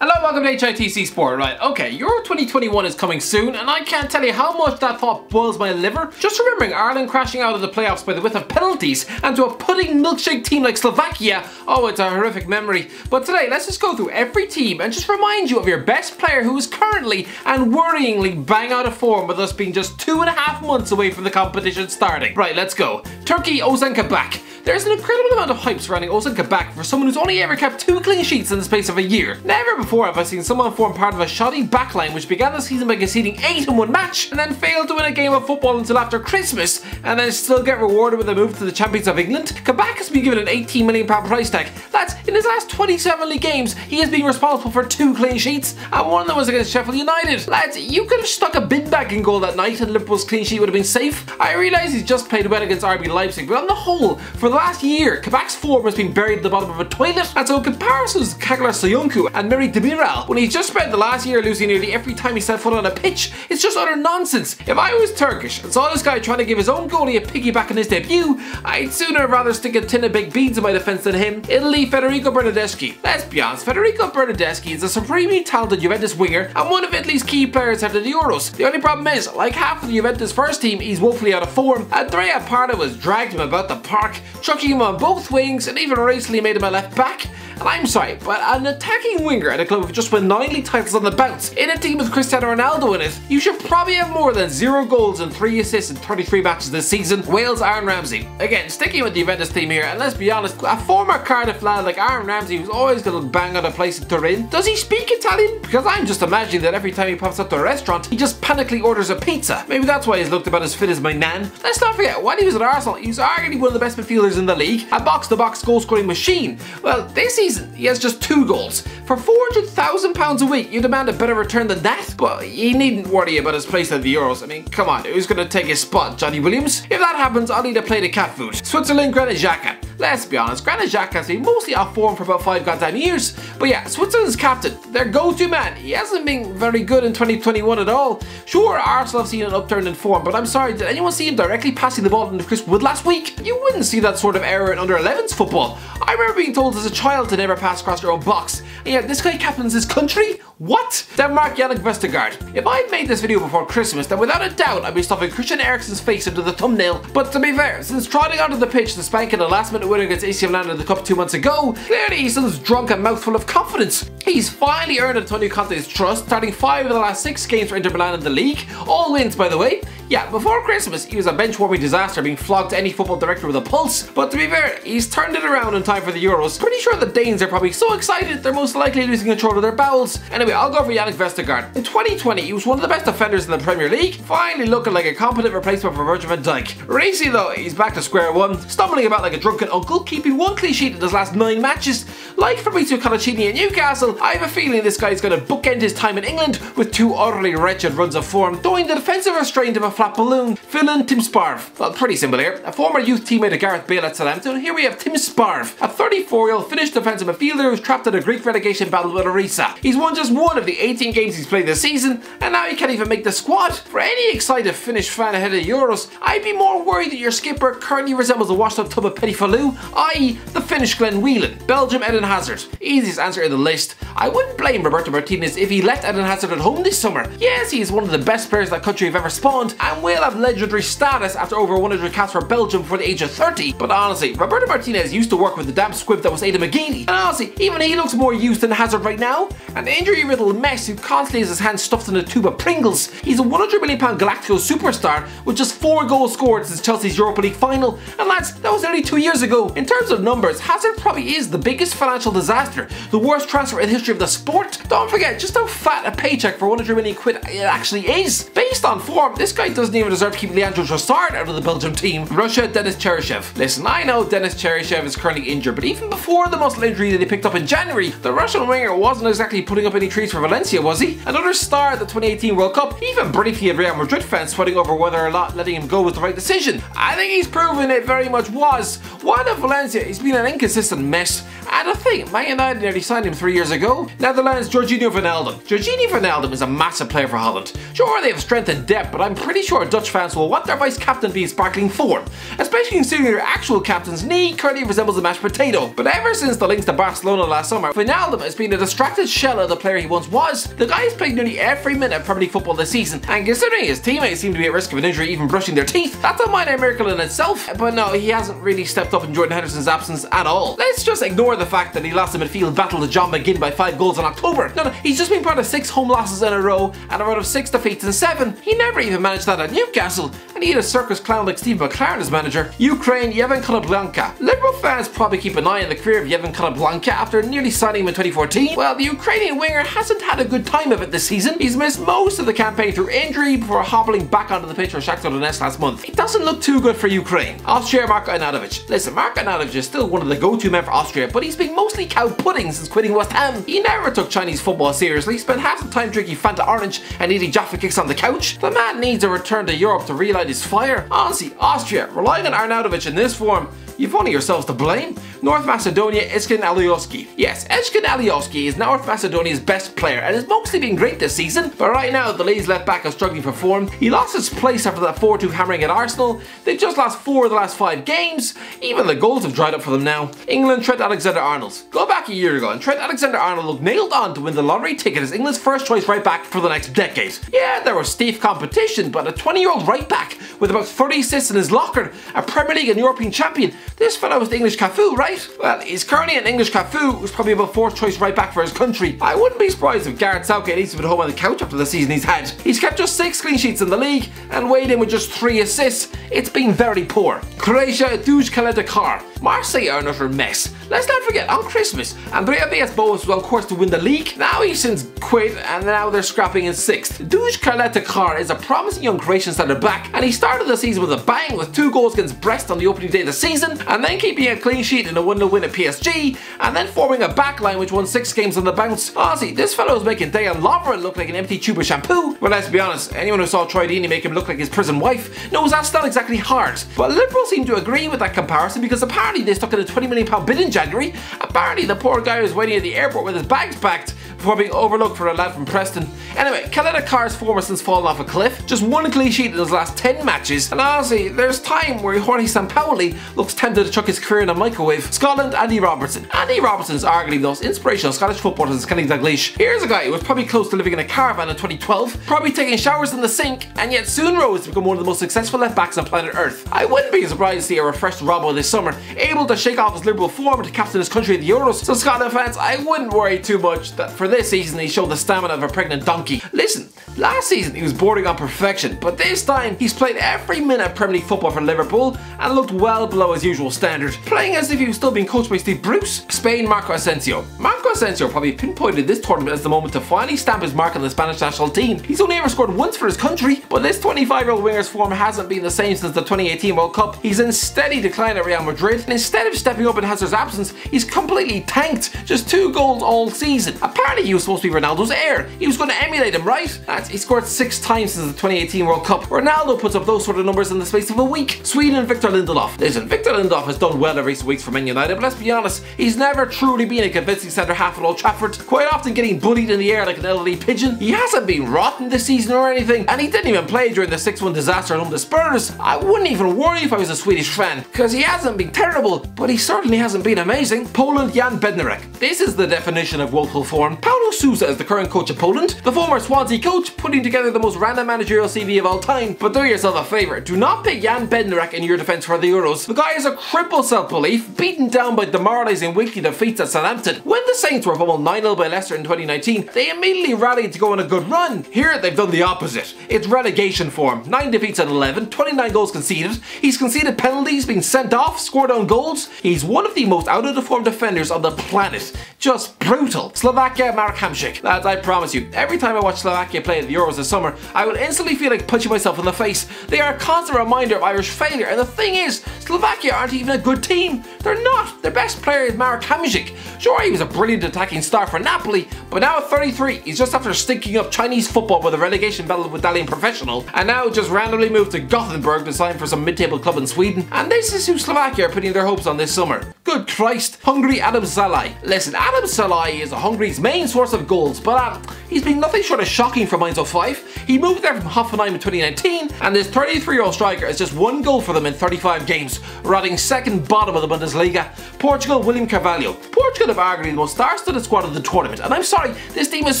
Hello, welcome to HITC Sport. Right, okay, Euro 2021 is coming soon, and I can't tell you how much that thought boils my liver. Just remembering Ireland crashing out of the playoffs by the width of penalties, and to a pudding milkshake team like Slovakia. Oh, it's a horrific memory. But today, let's just go through every team and just remind you of your best player who is currently and worryingly bang out of form, with us being just 2.5 months away from the competition starting. Right, let's go. Turkey, Ozan Kabak. There's an incredible amount of hype surrounding Ozan Kabak for someone who's only ever kept 2 clean sheets in the space of a year. Never before have I seen someone form part of a shoddy backline which began the season by conceding 8 in one match and then failed to win a game of football until after Christmas and then still get rewarded with a move to the Champions of England. Kabak has been given an £18 million price tag. That's in his last 27 league games he has been responsible for 2 clean sheets, and one of them was against Sheffield United. Lads, you could have stuck a bin bag in goal that night and Liverpool's clean sheet would have been safe. I realise he's just played well against RB Leipzig, but on the whole, for the last year, Kabak's form has been buried at the bottom of a toilet, and so comparisons to Kagler Soyuncu and Mary Demiral, when he's just spent the last year losing nearly every time he set foot on a pitch, it's just utter nonsense. If I was Turkish and saw this guy trying to give his own goalie a piggyback in his debut, I'd sooner rather stick a tin of baked beans in my defence than him. Italy, Federico Bernardeschi. Let's be honest, Federico Bernardeschi is a supremely talented Juventus winger and one of Italy's key players after the Euros. The only problem is, like half of the Juventus first team, he's woefully out of form. Andrea Parda was dragged him about the park, chucking him on both wings and even recently made him a left back. And I'm sorry, but an attacking winger at a club with just won 9 league titles on the bounce, in a team with Cristiano Ronaldo in it, you should probably have more than 0 goals and 3 assists in 33 matches this season. Wales, Aaron Ramsey. Again, sticking with the Juventus theme here, and let's be honest, a former Cardiff lad like Aaron Ramsey who's always going to bang on a place in Turin, does he speak Italian? Because I'm just imagining that every time he pops up to a restaurant, he just panically orders a pizza. Maybe that's why he's looked about as fit as my nan. Let's not forget, when he was at Arsenal, he was arguably one of the best midfielders in the league, a box-to-box goal-scoring machine. Well, this season, he has just 2 goals. For £400,000 a week, you demand a better return than that? But he needn't worry about his place at the Euros. I mean, come on, who's going to take his spot? Johnny Williams? If that happens, I'll need a plate of cat food. Switzerland, GRANIT XHAKA. Let's be honest, GRANIT XHAKA has been mostly off form for about 5 goddamn years. But yeah, Switzerland's captain, their go-to man, he hasn't been very good in 2021 at all. Sure, Arsenal have seen an upturn in form, but I'm sorry, did anyone see him directly passing the ball into Chris Wood last week? You wouldn't see that sort of error in under-11s football. I remember being told as a child to never pass across your own box. And yet this guy captains his country? What? Denmark, JANNIK VESTERGAARD. If I'd made this video before Christmas, then without a doubt I'd be stuffing Christian Eriksen's face into the thumbnail. But to be fair, since trotting onto the pitch to spanking a last-minute winner against AC Milan in the Cup 2 months ago, clearly he's still drunk and mouthful of confidence. He's finally earned Antonio Conte's trust, starting 5 of the last 6 games for Inter Milan in the league. All wins, by the way. Yeah, before Christmas, he was a bench-warming disaster, being flogged to any football director with a pulse. But to be fair, he's turned it around in time for the Euros. Pretty sure the Danes are probably so excited they're most likely losing control of their bowels. Anyway, I'll go for JANNIK VESTERGAARD. In 2020, he was one of the best defenders in the Premier League, finally looking like a competent replacement for Virgil van Dijk. Recently though, he's back to square one, stumbling about like a drunken uncle, keeping 1 clean sheet in his last 9 matches. Like Fabrizio Colaccini at Newcastle, I have a feeling this guy's going to bookend his time in England with 2 utterly wretched runs of form, throwing the defensive restraint of a flat balloon. Finland, Tim SPARV. Well, pretty simple here. A former youth teammate of Gareth Bale at Southampton, here we have Tim SPARV, a 34-year-old Finnish defensive midfielder who's trapped in a Greek relegation battle with Orisa. He's won just 1 of the 18 games he's played this season, and now he can't even make the squad. For any excited Finnish fan ahead of the Euros, I'd be more worried that your skipper currently resembles a washed up tub of petit falou, i.e. the Finnish Glenn Whelan. Belgium, Eden Hazard. Easiest answer in the list. I wouldn't blame Roberto Martinez if he left Eden Hazard at home this summer. Yes, he is one of the best players that country have ever spawned, and will have legendary status after over 100 caps for Belgium before the age of 30. But honestly, Roberto Martinez used to work with the damn squib that was Aidan McGeady, and honestly, even he looks more used than Hazard right now. An injury-riddled mess who constantly has his hands stuffed in a tube of Pringles. He's a £100 million Galactico superstar with just 4 goals scored since Chelsea's Europa League final. And lads, that was nearly 2 years ago. In terms of numbers, Hazard probably is the biggest financial disaster, the worst transfer in the history of the sport. Don't forget just how fat a paycheck for 100 million quid it actually is. Based on form, this guy doesn't even deserve to keep Leandro Trossard out of the Belgium team. Russia, Denis Cheryshev. Listen, I know Denis Cheryshev is currently injured, but even before the muscle injury that he picked up in January, the Russian winger wasn't exactly putting up any trees for Valencia, was he? Another star at the 2018 World Cup, he even briefly had Real Madrid fans sweating over whether or not letting him go was the right decision. I think he's proven it very much was. While at Valencia, he's been an inconsistent mess. And I think Man United nearly signed him 3 years ago. Netherlands, GEORGINIO. Wijnaldum is a massive player for Holland. Sure, they have strength and depth, but I'm pretty sure Dutch fans will want their vice captain to be in sparkling form, especially considering their actual captain's knee currently resembles a mashed potato. But ever since the links to Barcelona last summer, Wijnaldum has been a distracted shell of the player he once was. The guy has played nearly every minute of Premier League football this season, and considering his teammates seem to be at risk of an injury even brushing their teeth, that's a minor miracle in itself. But no, he hasn't really stepped up in Jordan Henderson's absence at all. Let's just ignore the fact that he lost a midfield battle to John McGinn by 5 goals in October. No, he's just been part of 6 home losses in a row and a run of 6 defeats in 7. He never even managed that at Newcastle, and he had a circus clown like Steve McLaren as manager. Ukraine, YEVHEN KONOPLYANKA. Liberal fans probably keep an eye on the career of YEVHEN KONOPLYANKA after nearly signing him in 2014. Well, the Ukrainian winger hasn't had a good time of it this season. He's missed most of the campaign through injury before hobbling back onto the pitch for Shakhtar Donetsk last month. It doesn't look too good for Ukraine. Austria, MARKO ARNAUTOVIC. Listen, MARKO ARNAUTOVIC is still one of the go-to men for Austria, but he's been mostly cow pudding since quitting West Ham. He never took Chinese football seriously, spent half the time drinking Fanta Orange and eating Jaffa kicks on the couch. The man needs a return to Europe to relight his fire. Honestly, Austria, relying on Arnautovic in this form, you've only yourselves to blame. North Macedonia, EZGJAN ALIOSKI. Yes, EZGJAN ALIOSKI is North Macedonia's best player and has mostly been great this season, but right now the Leeds left back is struggling for form. He lost his place after that 4-2 hammering at Arsenal. They've just lost 4 of the last 5 games. Even the goals have dried up for them now. England, Trent Alexander-Arnold. Go back a year ago and Trent Alexander-Arnold looked nailed on to win the lottery ticket as England's first choice right back for the next decade. Yeah, there was stiff competition, but a 20-year-old right back with about 30 assists in his locker, a Premier League and European champion, this fellow was the English Cafu, right? Well, he's currently an English Cafu who's probably about 4th choice right back for his country. I wouldn't be surprised if Gareth Southgate needs to be at home on the couch after the season he's had. He's kept just 6 clean sheets in the league and weighed in with just 3 assists. It's been very poor. Croatia, DUJE CALETA-CAR. Marseille are an utter mess. Let's not forget, on Christmas, Andrea Villas-Boas was on course to win the league. Now he's since quit and now they're scrapping in 6th. DUJE CALETA-CAR is a promising young Croatian centre back and he started the season with a bang with 2 goals against Brest on the opening day of the season and then keeping a clean sheet in a 1-0 win at PSG and then forming a backline which won 6 games on the bounce. Honestly, this fellow is making Dejan Lovren look like an empty tube of shampoo. Well, let's be honest, anyone who saw Troy Deeney make him look like his prison wife knows that's not exactly hard. But Liberals seem to agree with that comparison because apparently they stuck in a £20 million bid in January. Apparently the poor guy was waiting at the airport with his bags packed before being overlooked for a lad from Preston. Anyway, CALETA-CAR's form has since fallen off a cliff. Just 1 clean sheet in his last 10 matches. And honestly, there's time where Jorge Sampaoli looks tempted to chuck his career in a microwave. Scotland, Andy Robertson. Andy Robertson is arguably the most inspirational Scottish footballer since Kenny Dalglish. Here's a guy who was probably close to living in a caravan in 2012, probably taking showers in the sink, and yet soon rose to become one of the most successful left backs on planet Earth. I wouldn't be surprised to see a refreshed Robbo this summer, able to shake off his Liberal form and to captain his country at the Euros. So Scotland fans, I wouldn't worry too much that for this season he showed the stamina of a pregnant donkey. Listen, last season he was bordering on perfection, but this time he's played every minute of Premier League football for Liverpool and looked well below his usual standard, playing as if he was still being coached by Steve Bruce. Spain, Marco Asensio. Marco Asensio probably pinpointed this tournament as the moment to finally stamp his mark on the Spanish national team. He's only ever scored once for his country, but this 25-year-old winger's form hasn't been the same since the 2018 World Cup. He's in steady decline at Real Madrid, and instead of stepping up in Hazard's absence, he's completely tanked. Just 2 goals all season. Apparently he was supposed to be Ronaldo's heir. He was going to emulate him, right? He scored 6 times since the 2018 World Cup. Ronaldo puts up those sort of numbers in the space of a week. Sweden, Victor Lindelof. Listen, Victor Lindelof has done well in recent weeks for Man United, but let's be honest, he's never truly been a convincing centre half at Old Trafford, quite often getting bullied in the air like an elderly pigeon. He hasn't been rotten this season or anything, and he didn't even play during the 6-1 disaster at home to Spurs. I wouldn't even worry if I was a Swedish fan, because he hasn't been terrible, but he certainly hasn't been amazing. Poland, Jan BEDNAREK. This is the definition of woeful form. Paulo Sousa is the current coach of Poland, the former Swansea coach, putting together the most random managerial CV of all time. But do yourself a favour, do not pick Jan BEDNAREK in your defence for the Euros. The guy has a crippled self-belief, beaten down by demoralising weekly defeats at Southampton. When the Saints were pummeled 9-0 by Leicester in 2019, they immediately rallied to go on a good run. Here they've done the opposite. It's relegation form. 9 defeats at 11, 29 goals conceded. He's conceded penalties, been sent off, scored own goals. He's one of the most out of the form defenders on the planet. Just brutal. Slovakia, Marek Hamšík. Lads, I promise you, every time I watch Slovakia play at the Euros this summer, I will instantly feel like punching myself in the face. They are a constant reminder of Irish failure, and the thing is, Slovakia aren't even a good team. They're not. Their best player is Marek Hamšík. Sure, he was a brilliant attacking star for Napoli, but now at 33, he's just after stinking up Chinese football with a relegation battle with Dalian Professional, and now just randomly moved to Gothenburg to sign for some mid-table club in Sweden. And this is who Slovakia are putting their hopes on this summer. Good Christ. Hungary, Adam Szalai. Listen, Adam Szalai is Hungary's main source of goals, but he's been nothing short of shocking for Mainz 05. He moved there from Hoffenheim in 2019, and this 33-year-old striker has just 1 goal for them in 35 games, riding second bottom of the Bundesliga. Portugal, William Carvalho. Portugal have arguably the most star-studded squad of the tournament, and I'm sorry, this team is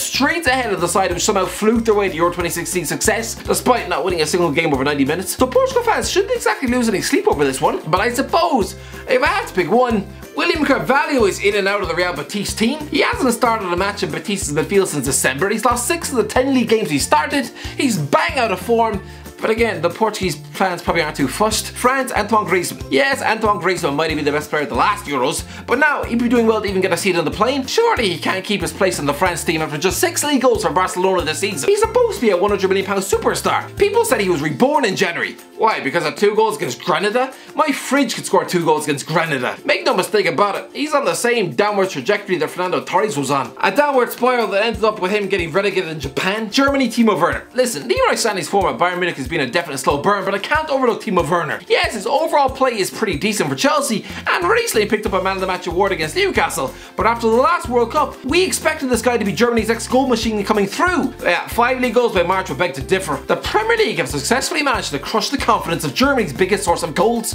straight ahead of the side which somehow fluked their way to Euro 2016 success, despite not winning a single game over 90 minutes. So Portugal fans shouldn't exactly lose any sleep over this one, but I suppose, if I had to pick one, William Carvalho is in and out of the Real Betis team. He hasn't started a match in Betis' midfield since December. He's lost 6 of the 10 league games he started. He's bang out of form. But again, the Portuguese fans probably aren't too fussed. France, Antoine Griezmann. Yes, Antoine Griezmann might have been the best player at the last Euros, but now he'd be doing well to even get a seat on the plane. Surely he can't keep his place in the France team after just 6 league goals for Barcelona this season. He's supposed to be a £100 million superstar. People said he was reborn in January. Why? Because of 2 goals against Granada? My fridge could score 2 goals against Granada. Make no mistake about it, he's on the same downward trajectory that Fernando Torres was on. A downward spiral that ended up with him getting relegated in Japan. Germany, Timo Werner. Listen, Leroy Sané's form at Bayern Munich has been a definite slow burn, but I can't overlook Timo Werner. Yes, his overall play is pretty decent for Chelsea, and recently picked up a Man of the Match award against Newcastle, but after the last World Cup, we expected this guy to be Germany's next goal machine coming through. 5 league goals by March would beg to differ. The Premier League have successfully managed to crush the confidence of Germany's biggest source of goals.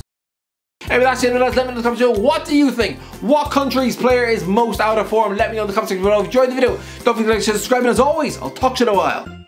Anyway, that's it. Let me know in the comments below, what do you think? What country's player is most out of form? Let me know in the comments section below. If you enjoyed the video, don't forget to like, share, subscribe, and as always, I'll talk to you in a while.